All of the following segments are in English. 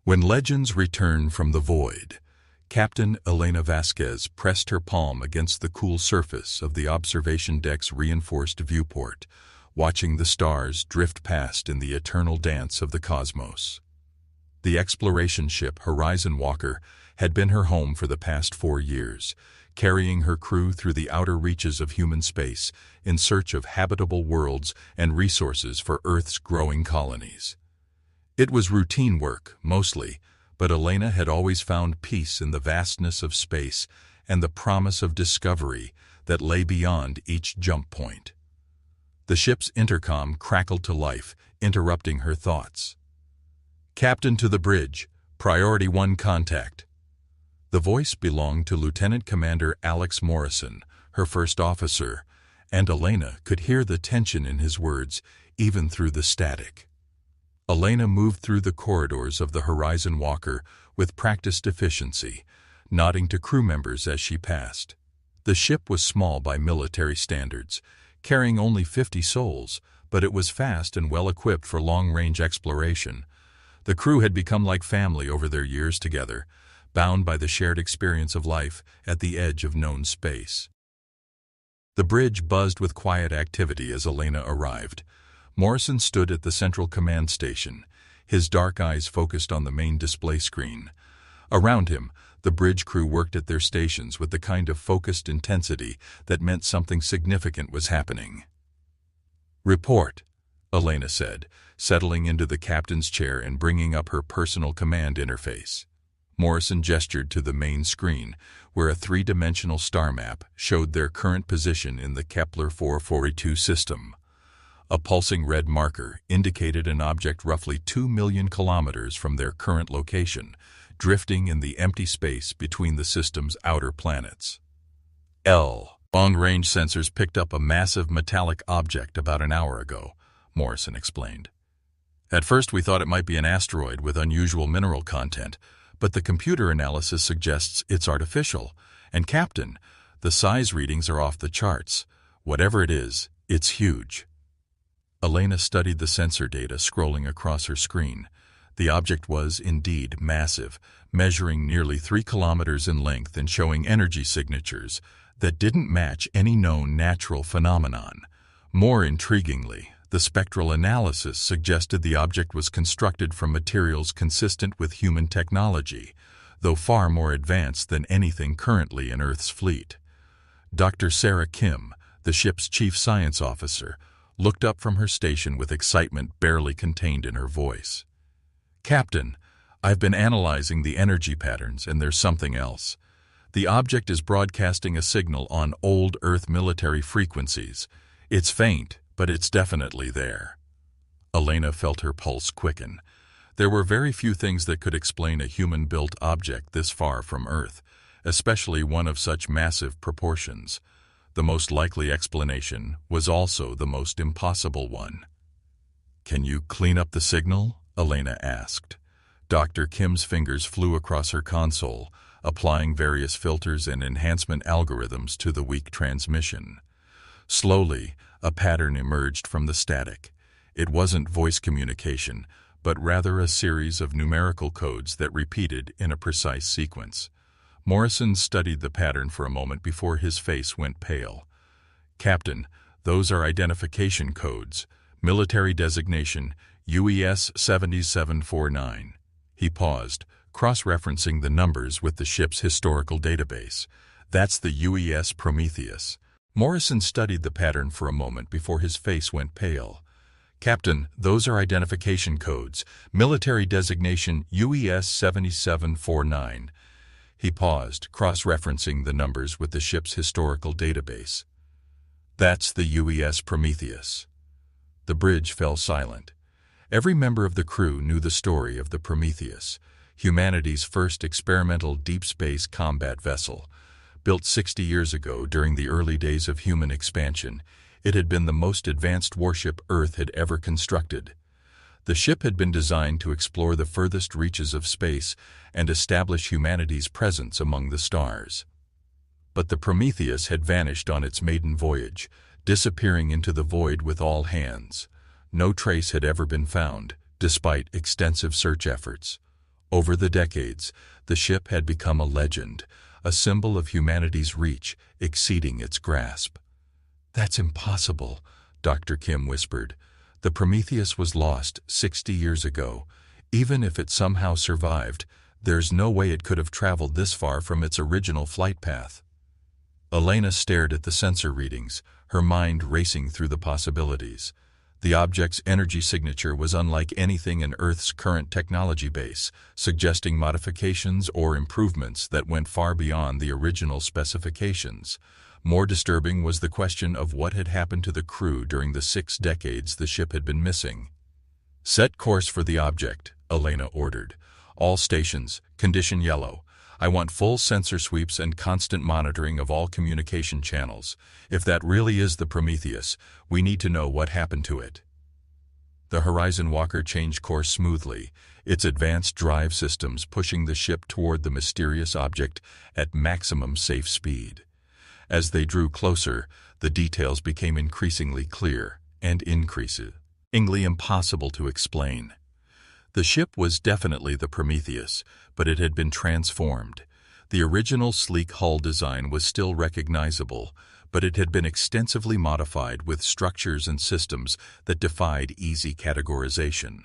When legends return from the void, Captain Elena Vasquez pressed her palm against the cool surface of the observation deck's reinforced viewport, watching the stars drift past in the eternal dance of the cosmos. The exploration ship Horizon Walker had been her home for the past 4 years, carrying her crew through the outer reaches of human space in search of habitable worlds and resources for Earth's growing colonies. It was routine work, mostly, but Elena had always found peace in the vastness of space and the promise of discovery that lay beyond each jump point. The ship's intercom crackled to life, interrupting her thoughts. "Captain to the bridge, Priority 1 contact." The voice belonged to Lieutenant Commander Alex Morrison, her first officer, and Elena could hear the tension in his words, even through the static. Elena moved through the corridors of the Horizon Walker with practiced efficiency, nodding to crew members as she passed. The ship was small by military standards, carrying only 50 souls, but it was fast and well-equipped for long-range exploration. The crew had become like family over their years together, bound by the shared experience of life at the edge of known space. The bridge buzzed with quiet activity as Elena arrived. Morrison stood at the central command station, his dark eyes focused on the main display screen. Around him, the bridge crew worked at their stations with the kind of focused intensity that meant something significant was happening. "Report," Elena said, settling into the captain's chair and bringing up her personal command interface. Morrison gestured to the main screen, where a 3-dimensional star map showed their current position in the Kepler 442 system. A pulsing red marker indicated an object roughly 2 million kilometers from their current location, drifting in the empty space between the system's outer planets. Long-range sensors picked up a massive metallic object about an hour ago, Morrison explained. "At first we thought it might be an asteroid with unusual mineral content, but the computer analysis suggests it's artificial. And Captain, the size readings are off the charts. Whatever it is, it's huge." Elena studied the sensor data scrolling across her screen. The object was, indeed, massive, measuring nearly 3 kilometers in length and showing energy signatures that didn't match any known natural phenomenon. More intriguingly, the spectral analysis suggested the object was constructed from materials consistent with human technology, though far more advanced than anything currently in Earth's fleet. Dr. Sarah Kim, the ship's chief science officer, looked up from her station with excitement barely contained in her voice. "Captain, I've been analyzing the energy patterns, and there's something else. The object is broadcasting a signal on old Earth military frequencies. It's faint, but it's definitely there." Elena felt her pulse quicken. There were very few things that could explain a human-built object this far from Earth, especially one of such massive proportions. The most likely explanation was also the most impossible one. "Can you clean up the signal?" Elena asked. Dr. Kim's fingers flew across her console, applying various filters and enhancement algorithms to the weak transmission. Slowly, a pattern emerged from the static. It wasn't voice communication, but rather a series of numerical codes that repeated in a precise sequence. Morrison studied the pattern for a moment before his face went pale. "Captain, those are identification codes. Military designation UES 7749. He paused, cross-referencing the numbers with the ship's historical database. "That's the UES Prometheus." Morrison studied the pattern for a moment before his face went pale. "Captain, those are identification codes. Military designation UES 7749. He paused, cross-referencing the numbers with the ship's historical database. "That's the UES Prometheus." The bridge fell silent. Every member of the crew knew the story of the Prometheus, humanity's first experimental deep space combat vessel. Built 60 years ago during the early days of human expansion, it had been the most advanced warship Earth had ever constructed. The ship had been designed to explore the furthest reaches of space and establish humanity's presence among the stars. But the Prometheus had vanished on its maiden voyage, disappearing into the void with all hands. No trace had ever been found, despite extensive search efforts. Over the decades, the ship had become a legend, a symbol of humanity's reach, exceeding its grasp. "That's impossible," Dr. Kim whispered. "The Prometheus was lost 60 years ago. Even if it somehow survived, there's no way it could have traveled this far from its original flight path." Elena stared at the sensor readings, her mind racing through the possibilities. The object's energy signature was unlike anything in Earth's current technology base, suggesting modifications or improvements that went far beyond the original specifications. More disturbing was the question of what had happened to the crew during the 6 decades the ship had been missing. "Set course for the object," Elena ordered. "All stations, condition yellow. I want full sensor sweeps and constant monitoring of all communication channels. If that really is the Prometheus, we need to know what happened to it." The Horizon Walker changed course smoothly, its advanced drive systems pushing the ship toward the mysterious object at maximum safe speed. As they drew closer, the details became increasingly clear and increasingly impossible to explain. The ship was definitely the Prometheus, but it had been transformed. The original sleek hull design was still recognizable, but it had been extensively modified with structures and systems that defied easy categorization.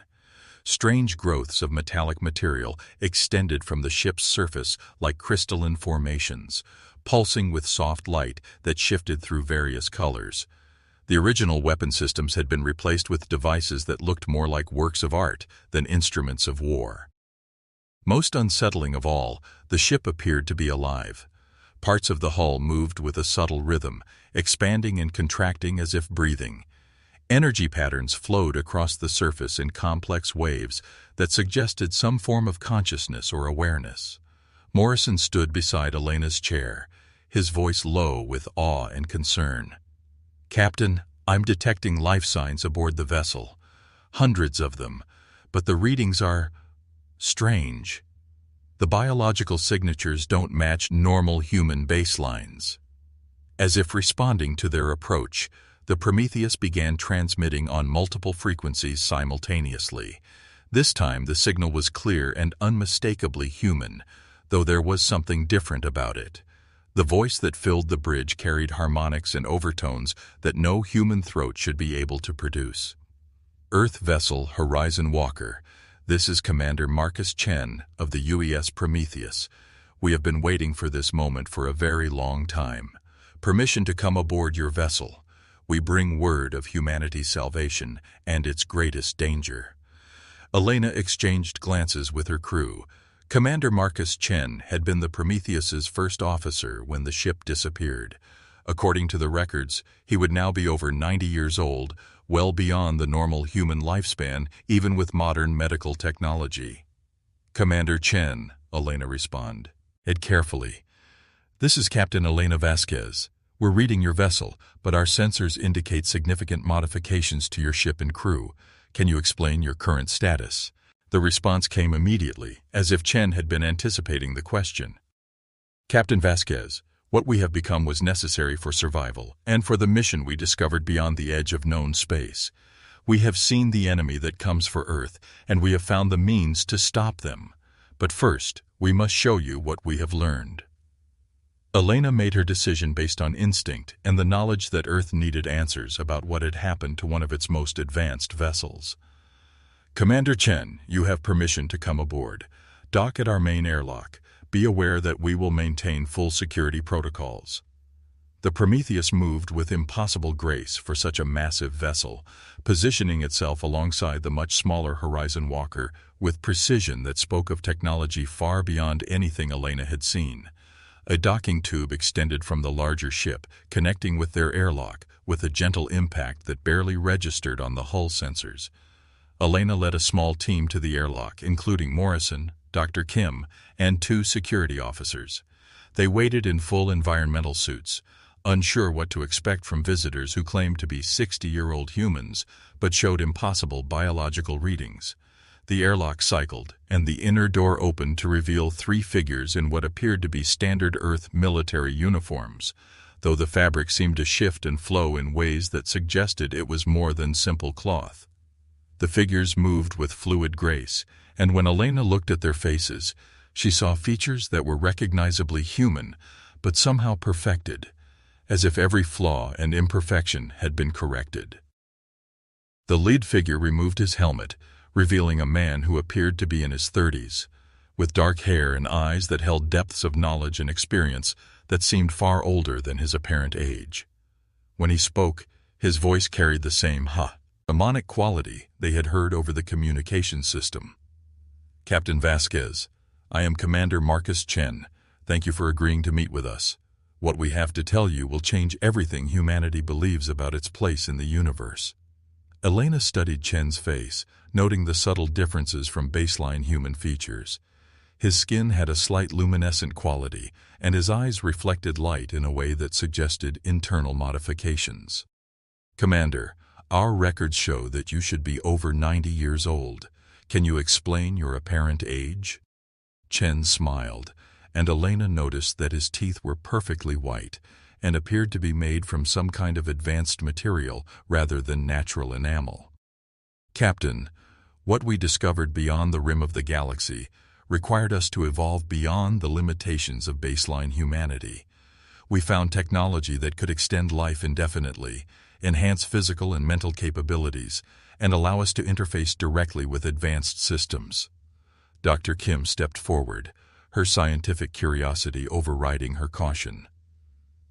Strange growths of metallic material extended from the ship's surface like crystalline formations, pulsing with soft light that shifted through various colors. The original weapon systems had been replaced with devices that looked more like works of art than instruments of war. Most unsettling of all, the ship appeared to be alive. Parts of the hull moved with a subtle rhythm, expanding and contracting as if breathing. Energy patterns flowed across the surface in complex waves that suggested some form of consciousness or awareness. Morrison stood beside Elena's chair, his voice low with awe and concern. "Captain, I'm detecting life signs aboard the vessel. Hundreds of them, but the readings are strange. The biological signatures don't match normal human baselines." As if responding to their approach, the Prometheus began transmitting on multiple frequencies simultaneously. This time the signal was clear and unmistakably human, though there was something different about it. The voice that filled the bridge carried harmonics and overtones that no human throat should be able to produce. "Earth vessel Horizon Walker, this is Commander Marcus Chen of the UES Prometheus. We have been waiting for this moment for a very long time. Permission to come aboard your vessel. We bring word of humanity's salvation and its greatest danger." Elena exchanged glances with her crew. Commander Marcus Chen had been the Prometheus's first officer when the ship disappeared. According to the records, he would now be over 90 years old, well beyond the normal human lifespan, even with modern medical technology. "Commander Chen," Elena responded. "Head carefully. This is Captain Elena Vasquez. We're reading your vessel, but our sensors indicate significant modifications to your ship and crew. Can you explain your current status?" The response came immediately, as if Chen had been anticipating the question. "Captain Vasquez, what we have become was necessary for survival, and for the mission we discovered beyond the edge of known space. We have seen the enemy that comes for Earth, and we have found the means to stop them. But first, we must show you what we have learned." Elena made her decision based on instinct and the knowledge that Earth needed answers about what had happened to one of its most advanced vessels. "Commander Chen, you have permission to come aboard. Dock at our main airlock. Be aware that we will maintain full security protocols." The Prometheus moved with impossible grace for such a massive vessel, positioning itself alongside the much smaller Horizon Walker with precision that spoke of technology far beyond anything Elena had seen. A docking tube extended from the larger ship, connecting with their airlock with a gentle impact that barely registered on the hull sensors. Elena led a small team to the airlock, including Morrison, Dr. Kim, and 2 security officers. They waited in full environmental suits, unsure what to expect from visitors who claimed to be 60-year-old humans but showed impossible biological readings. The airlock cycled, and the inner door opened to reveal 3 figures in what appeared to be standard Earth military uniforms, though the fabric seemed to shift and flow in ways that suggested it was more than simple cloth. The figures moved with fluid grace, And when Elena looked at their faces, she saw features that were recognizably human, but somehow perfected, as if every flaw and imperfection had been corrected. The lead figure removed his helmet, revealing a man who appeared to be in his 30s, with dark hair and eyes that held depths of knowledge and experience that seemed far older than his apparent age. When he spoke, his voice carried the same demonic quality they had heard over the communication system. "Captain Vasquez, I am Commander Marcus Chen. Thank you for agreeing to meet with us. What we have to tell you will change everything humanity believes about its place in the universe." Elena studied Chen's face, noting the subtle differences from baseline human features. His skin had a slight luminescent quality, and his eyes reflected light in a way that suggested internal modifications. "Commander, our records show that you should be over 90 years old. Can you explain your apparent age?" Chen smiled, and Elena noticed that his teeth were perfectly white and appeared to be made from some kind of advanced material rather than natural enamel. "Captain, what we discovered beyond the rim of the galaxy required us to evolve beyond the limitations of baseline humanity. We found technology that could extend life indefinitely, enhance physical and mental capabilities, and allow us to interface directly with advanced systems." Dr. Kim stepped forward, her scientific curiosity overriding her caution.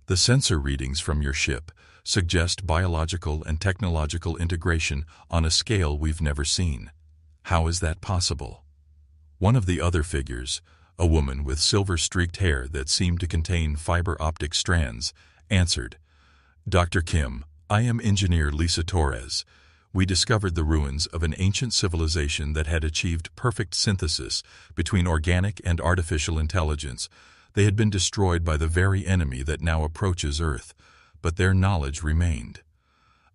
"The sensor readings from your ship suggest biological and technological integration on a scale we've never seen. How is that possible?" One of the other figures, a woman with silver-streaked hair that seemed to contain fiber-optic strands, answered, "Dr. Kim, I am Engineer Lisa Torres. We discovered the ruins of an ancient civilization that had achieved perfect synthesis between organic and artificial intelligence. They had been destroyed by the very enemy that now approaches Earth, but their knowledge remained."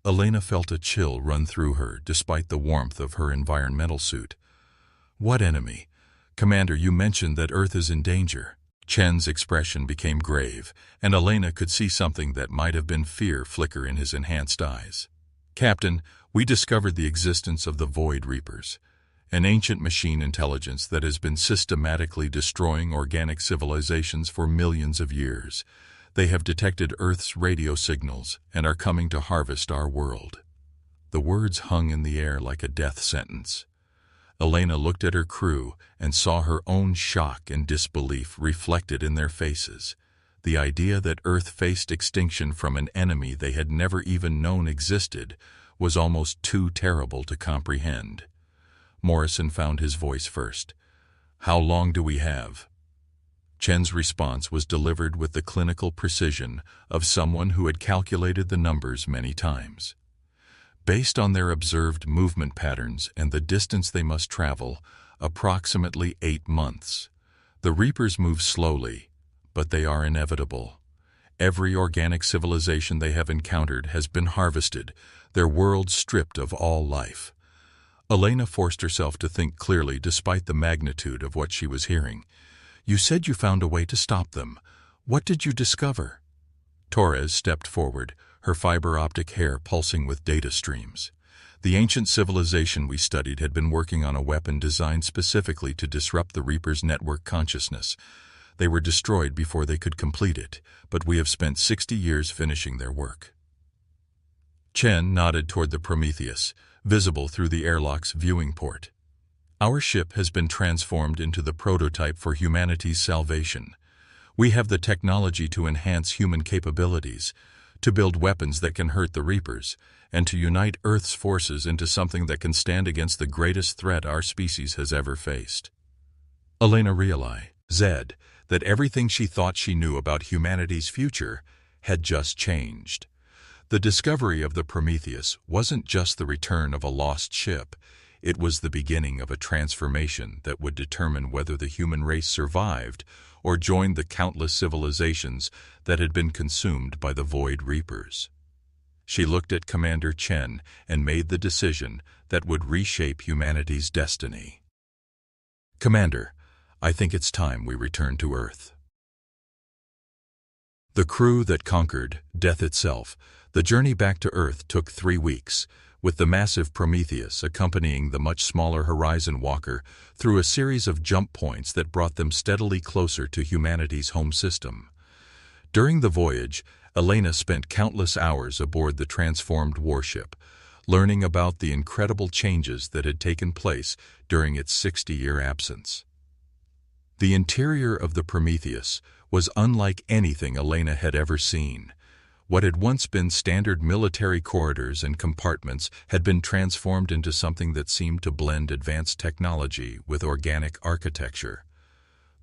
Elena felt a chill run through her despite the warmth of her environmental suit. "What enemy? Commander, you mentioned that Earth is in danger." Chen's expression became grave, and Elena could see something that might have been fear flicker in his enhanced eyes. "Captain, we discovered the existence of the Void Reapers, an ancient machine intelligence that has been systematically destroying organic civilizations for millions of years. They have detected Earth's radio signals and are coming to harvest our world." The words hung in the air like a death sentence. Elena looked at her crew and saw her own shock and disbelief reflected in their faces. The idea that Earth faced extinction from an enemy they had never even known existed was almost too terrible to comprehend. Morrison found his voice first. "How long do we have?" Chen's response was delivered with the clinical precision of someone who had calculated the numbers many times. "Based on their observed movement patterns and the distance they must travel, approximately 8 months. The Reapers move slowly, but they are inevitable. Every organic civilization they have encountered has been harvested, their world stripped of all life." Elena forced herself to think clearly despite the magnitude of what she was hearing. "You said you found a way to stop them. What did you discover?" Torres stepped forward, her fiber-optic hair pulsing with data streams. "The ancient civilization we studied had been working on a weapon designed specifically to disrupt the Reaper's network consciousness. They were destroyed before they could complete it, but we have spent 60 years finishing their work." Chen nodded toward the Prometheus, visible through the airlock's viewing port. "Our ship has been transformed into the prototype for humanity's salvation. We have the technology to enhance human capabilities, to build weapons that can hurt the Reapers, and to unite Earth's forces into something that can stand against the greatest threat our species has ever faced." Elena realized that everything she thought she knew about humanity's future had just changed. The discovery of the Prometheus wasn't just the return of a lost ship. It was the beginning of a transformation that would determine whether the human race survived or joined the countless civilizations that had been consumed by the Void Reapers. She looked at Commander Chen and made the decision that would reshape humanity's destiny. "Commander, I think it's time we return to Earth." The crew that conquered death itself, the journey back to Earth took 3 weeks, with the massive Prometheus accompanying the much smaller Horizon Walker through a series of jump points that brought them steadily closer to humanity's home system. During the voyage, Elena spent countless hours aboard the transformed warship, learning about the incredible changes that had taken place during its 60-year absence. The interior of the Prometheus was unlike anything Elena had ever seen. What had once been standard military corridors and compartments had been transformed into something that seemed to blend advanced technology with organic architecture.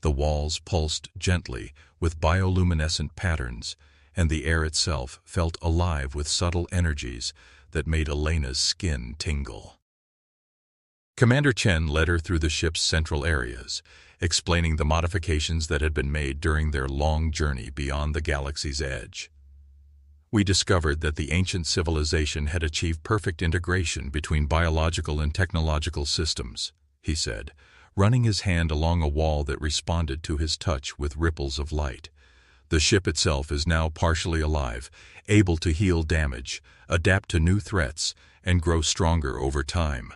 The walls pulsed gently with bioluminescent patterns, and the air itself felt alive with subtle energies that made Elena's skin tingle. Commander Chen led her through the ship's central areas, explaining the modifications that had been made during their long journey beyond the galaxy's edge. We discovered that the ancient civilization had achieved perfect integration between biological and technological systems, he said, running his hand along a wall that responded to his touch with ripples of light. The ship itself is now partially alive, able to heal damage, adapt to new threats, and grow stronger over time.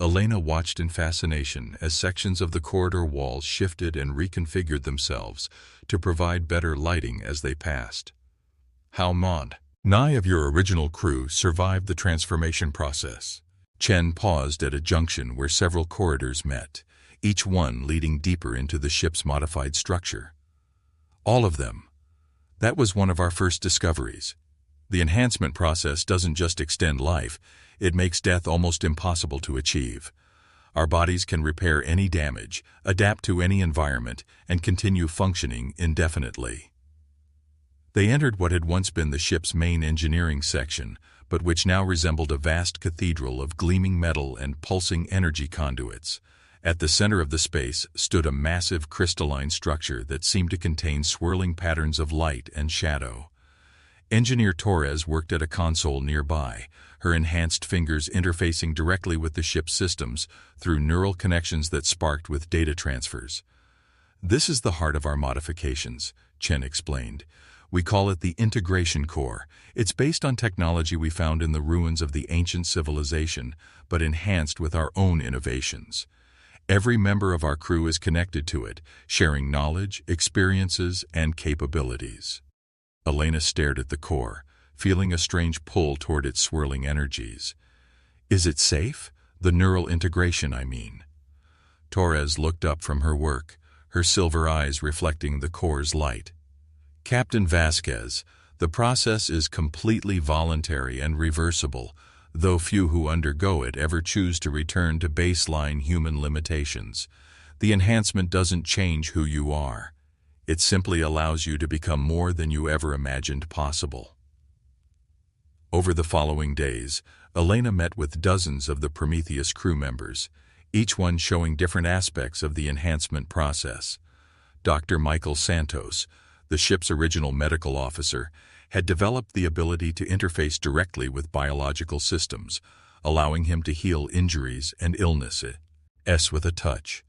Elena watched in fascination as sections of the corridor walls shifted and reconfigured themselves to provide better lighting as they passed. How many of your original crew survived the transformation process? Chen paused at a junction where several corridors met, each one leading deeper into the ship's modified structure. All of them. That was one of our first discoveries. The enhancement process doesn't just extend life, it makes death almost impossible to achieve. Our bodies can repair any damage, adapt to any environment, and continue functioning indefinitely. They entered what had once been the ship's main engineering section, but which now resembled a vast cathedral of gleaming metal and pulsing energy conduits. At the center of the space stood a massive crystalline structure that seemed to contain swirling patterns of light and shadow. Engineer Torres worked at a console nearby, her enhanced fingers interfacing directly with the ship's systems through neural connections that sparked with data transfers. "This is the heart of our modifications," Chen explained. "We call it the integration core. It's based on technology we found in the ruins of the ancient civilization, but enhanced with our own innovations. Every member of our crew is connected to it, sharing knowledge, experiences, and capabilities." Elena stared at the core, feeling a strange pull toward its swirling energies. "Is it safe? The neural integration, I mean." Torres looked up from her work, her silver eyes reflecting the core's light. "Captain Vasquez, the process is completely voluntary and reversible, though few who undergo it ever choose to return to baseline human limitations. The enhancement doesn't change who you are. It simply allows you to become more than you ever imagined possible." Over the following days, Elena met with dozens of the Prometheus crew members, each one showing different aspects of the enhancement process. Dr. Michael Santos, the ship's original medical officer, had developed the ability to interface directly with biological systems, allowing him to heal injuries and illnesses with a touch.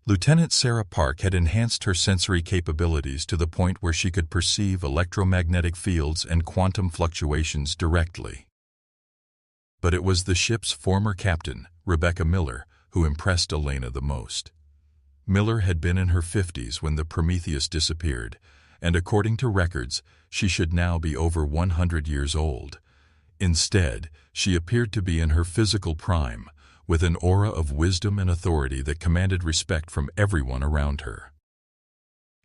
Lieutenant Sarah Park had enhanced her sensory capabilities to the point where she could perceive electromagnetic fields and quantum fluctuations directly. But it was the ship's former captain, Rebecca Miller, who impressed Elena the most. Miller had been in her 50s when the Prometheus disappeared, and according to records, she should now be over 100 years old. Instead, she appeared to be in her physical prime, with an aura of wisdom and authority that commanded respect from everyone around her.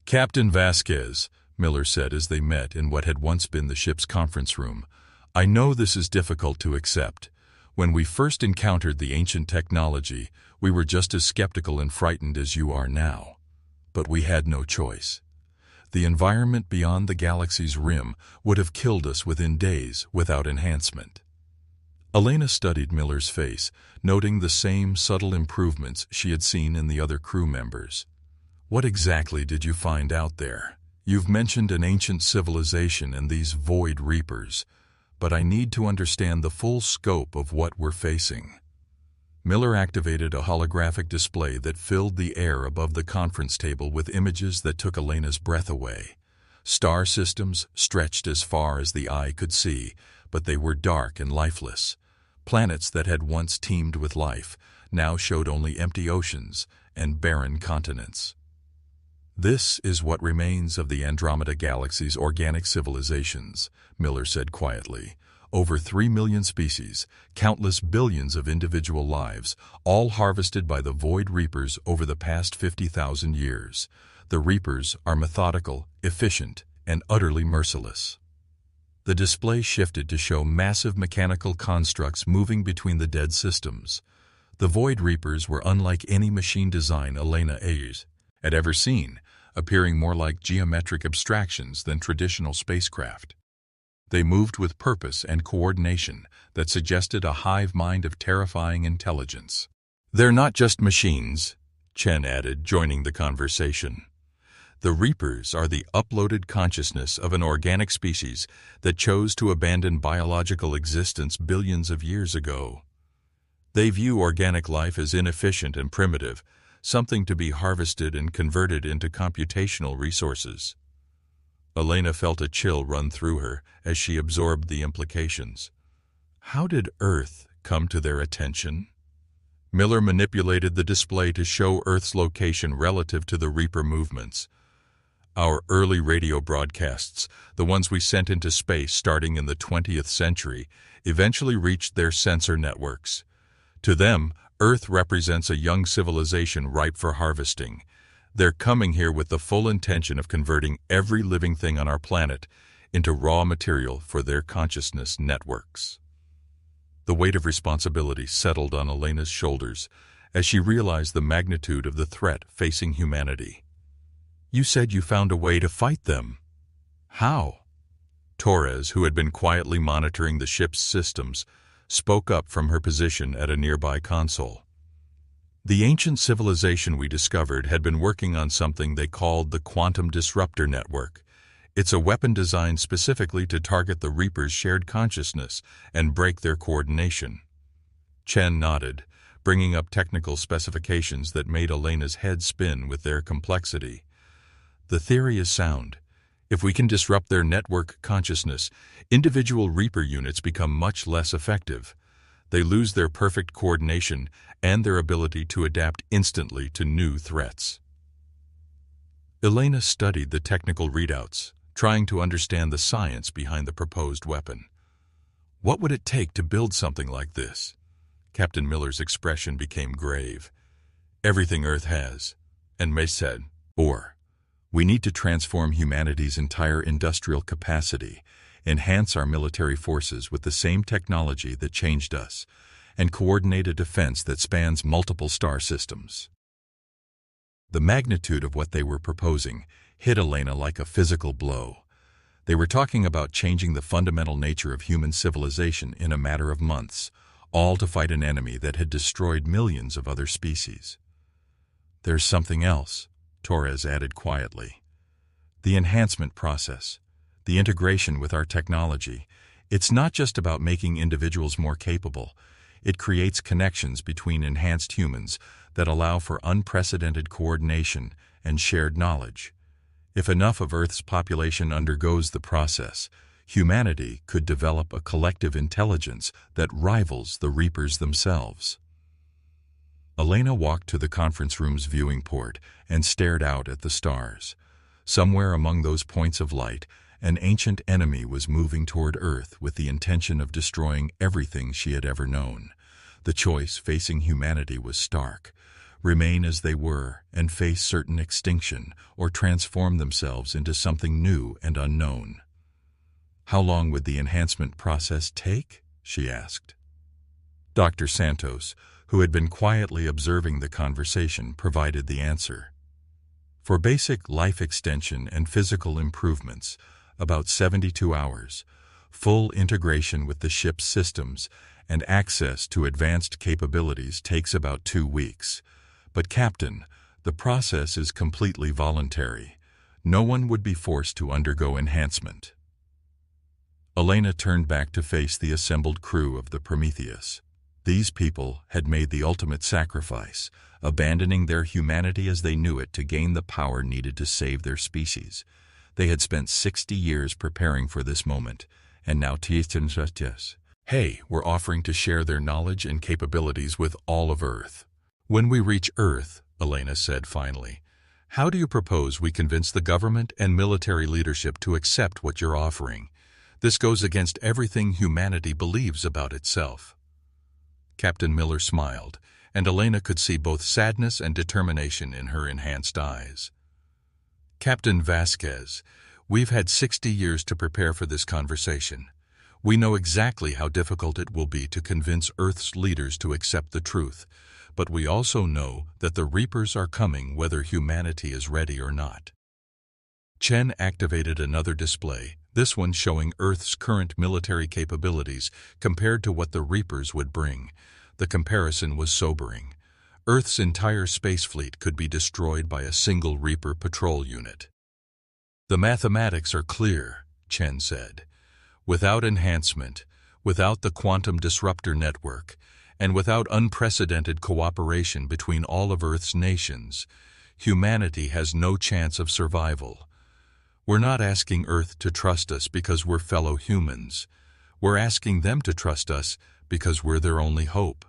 "Captain Vasquez," Miller said as they met in what had once been the ship's conference room, "I know this is difficult to accept. When we first encountered the ancient technology, we were just as skeptical and frightened as you are now. But we had no choice. The environment beyond the galaxy's rim would have killed us within days without enhancement." Elena studied Miller's face, noting the same subtle improvements she had seen in the other crew members. "What exactly did you find out there? You've mentioned an ancient civilization and these void reapers, but I need to understand the full scope of what we're facing." Miller activated a holographic display that filled the air above the conference table with images that took Elena's breath away. Star systems stretched as far as the eye could see, but they were dark and lifeless. Planets that had once teemed with life now showed only empty oceans and barren continents. "This is what remains of the Andromeda Galaxy's organic civilizations," Miller said quietly. "Over 3 million species, countless billions of individual lives, all harvested by the Void Reapers over the past 50,000 years. The Reapers are methodical, efficient, and utterly merciless." The display shifted to show massive mechanical constructs moving between the dead systems. The Void Reapers were unlike any machine design Elena Ayers had ever seen, appearing more like geometric abstractions than traditional spacecraft. They moved with purpose and coordination that suggested a hive mind of terrifying intelligence. "They're not just machines," Chen added, joining the conversation. "The Reapers are the uploaded consciousness of an organic species that chose to abandon biological existence billions of years ago. They view organic life as inefficient and primitive, something to be harvested and converted into computational resources." Elena felt a chill run through her as she absorbed the implications. How did Earth come to their attention? Miller manipulated the display to show Earth's location relative to the Reaper movements. "Our early radio broadcasts, the ones we sent into space starting in the 20th century, eventually reached their sensor networks. To them, Earth represents a young civilization ripe for harvesting. They're coming here with the full intention of converting every living thing on our planet into raw material for their consciousness networks." The weight of responsibility settled on Elena's shoulders as she realized the magnitude of the threat facing humanity. "You said you found a way to fight them. How?" Torres, who had been quietly monitoring the ship's systems, spoke up from her position at a nearby console. "The ancient civilization we discovered had been working on something they called the Quantum Disruptor Network. It's a weapon designed specifically to target the Reapers' shared consciousness and break their coordination." Chen nodded, bringing up technical specifications that made Elena's head spin with their complexity. "The theory is sound. If we can disrupt their network consciousness, individual Reaper units become much less effective. They lose their perfect coordination and their ability to adapt instantly to new threats." Elena studied the technical readouts, trying to understand the science behind the proposed weapon. What would it take to build something like this? Captain Miller's expression became grave. "Everything Earth has," and May said, "Or we need to transform humanity's entire industrial capacity, enhance our military forces with the same technology that changed us, and coordinate a defense that spans multiple star systems." The magnitude of what they were proposing hit Elena like a physical blow. They were talking about changing the fundamental nature of human civilization in a matter of months, all to fight an enemy that had destroyed millions of other species. "There's something else," Torres added quietly. "The enhancement process, the integration with our technology. It's not just about making individuals more capable. It creates connections between enhanced humans that allow for unprecedented coordination and shared knowledge. If enough of Earth's population undergoes the process, humanity could develop a collective intelligence that rivals the Reapers themselves." Elena walked to the conference room's viewing port and stared out at the stars. Somewhere among those points of light, an ancient enemy was moving toward Earth with the intention of destroying everything she had ever known. The choice facing humanity was stark: remain as they were and face certain extinction, or transform themselves into something new and unknown. "How long would the enhancement process take?" she asked. Dr. Santos, who had been quietly observing the conversation, provided the answer. "For basic life extension and physical improvements, about 72 hours. Full integration with the ship's systems and access to advanced capabilities takes about 2 weeks. But Captain, the process is completely voluntary. No one would be forced to undergo enhancement." Elena turned back to face the assembled crew of the Prometheus. These people had made the ultimate sacrifice, abandoning their humanity as they knew it to gain the power needed to save their species. They had spent 60 years preparing for this moment, and now Hey, we're offering to share their knowledge and capabilities with all of Earth. When we reach Earth, Elena said finally, how do you propose we convince the government and military leadership to accept what you're offering? This goes against everything humanity believes about itself. Captain Miller smiled, and Elena could see both sadness and determination in her enhanced eyes. Captain Vasquez, we've had 60 years to prepare for this conversation. We know exactly how difficult it will be to convince Earth's leaders to accept the truth, but we also know that the Reapers are coming whether humanity is ready or not. Chen activated another display, this one showing Earth's current military capabilities compared to what the Reapers would bring. The comparison was sobering. Earth's entire space fleet could be destroyed by a single Reaper patrol unit. The mathematics are clear, Chen said. Without enhancement, without the quantum disruptor network, and without unprecedented cooperation between all of Earth's nations, humanity has no chance of survival. We're not asking Earth to trust us because we're fellow humans. We're asking them to trust us because we're their only hope.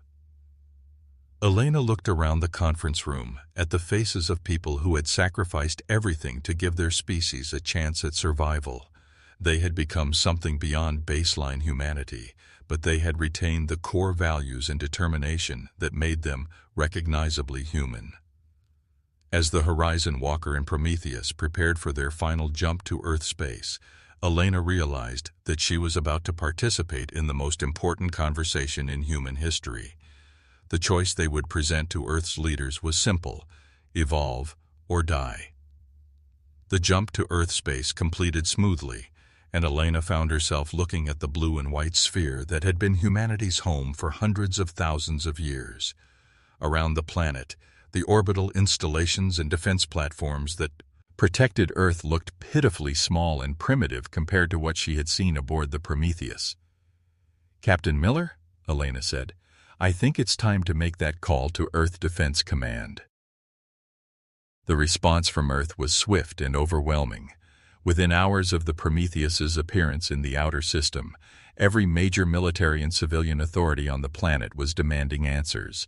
Elena looked around the conference room at the faces of people who had sacrificed everything to give their species a chance at survival. They had become something beyond baseline humanity, but they had retained the core values and determination that made them recognizably human. As the Horizon Walker and Prometheus prepared for their final jump to Earth space, Elena realized that she was about to participate in the most important conversation in human history. The choice they would present to Earth's leaders was simple: evolve or die. The jump to Earth space completed smoothly, and Elena found herself looking at the blue and white sphere that had been humanity's home for hundreds of thousands of years. Around the planet, the orbital installations and defense platforms that protected Earth looked pitifully small and primitive compared to what she had seen aboard the Prometheus. "Captain Miller," Elena said, "I think it's time to make that call to Earth Defense Command." The response from Earth was swift and overwhelming. Within hours of the Prometheus's appearance in the outer system, every major military and civilian authority on the planet was demanding answers.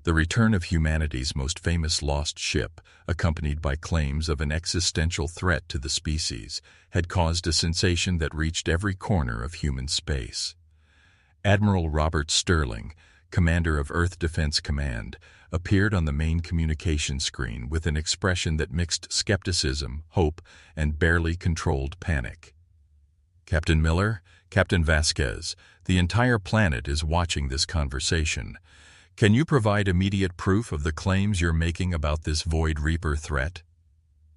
The return of humanity's most famous lost ship, accompanied by claims of an existential threat to the species, had caused a sensation that reached every corner of human space. Admiral Robert Sterling, commander of Earth Defense Command, appeared on the main communication screen with an expression that mixed skepticism, hope, and barely controlled panic. "Captain Miller, Captain Vasquez, the entire planet is watching this conversation. Can you provide immediate proof of the claims you're making about this Void Reaper threat?"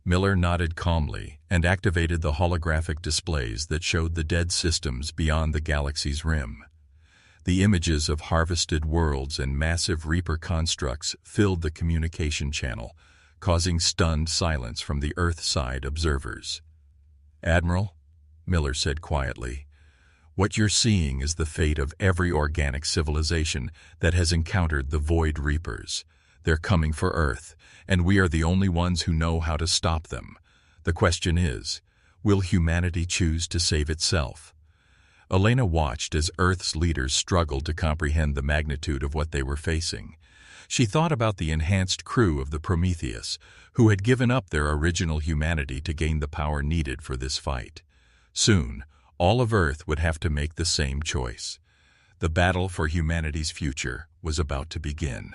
Miller nodded calmly and activated the holographic displays that showed the dead systems beyond the galaxy's rim. The images of harvested worlds and massive Reaper constructs filled the communication channel, causing stunned silence from the Earth-side observers. "Admiral," Miller said quietly, "what you're seeing is the fate of every organic civilization that has encountered the Void Reapers. They're coming for Earth, and we are the only ones who know how to stop them. The question is, will humanity choose to save itself?" Elena watched as Earth's leaders struggled to comprehend the magnitude of what they were facing. She thought about the enhanced crew of the Prometheus, who had given up their original humanity to gain the power needed for this fight. Soon, all of Earth would have to make the same choice. The battle for humanity's future was about to begin.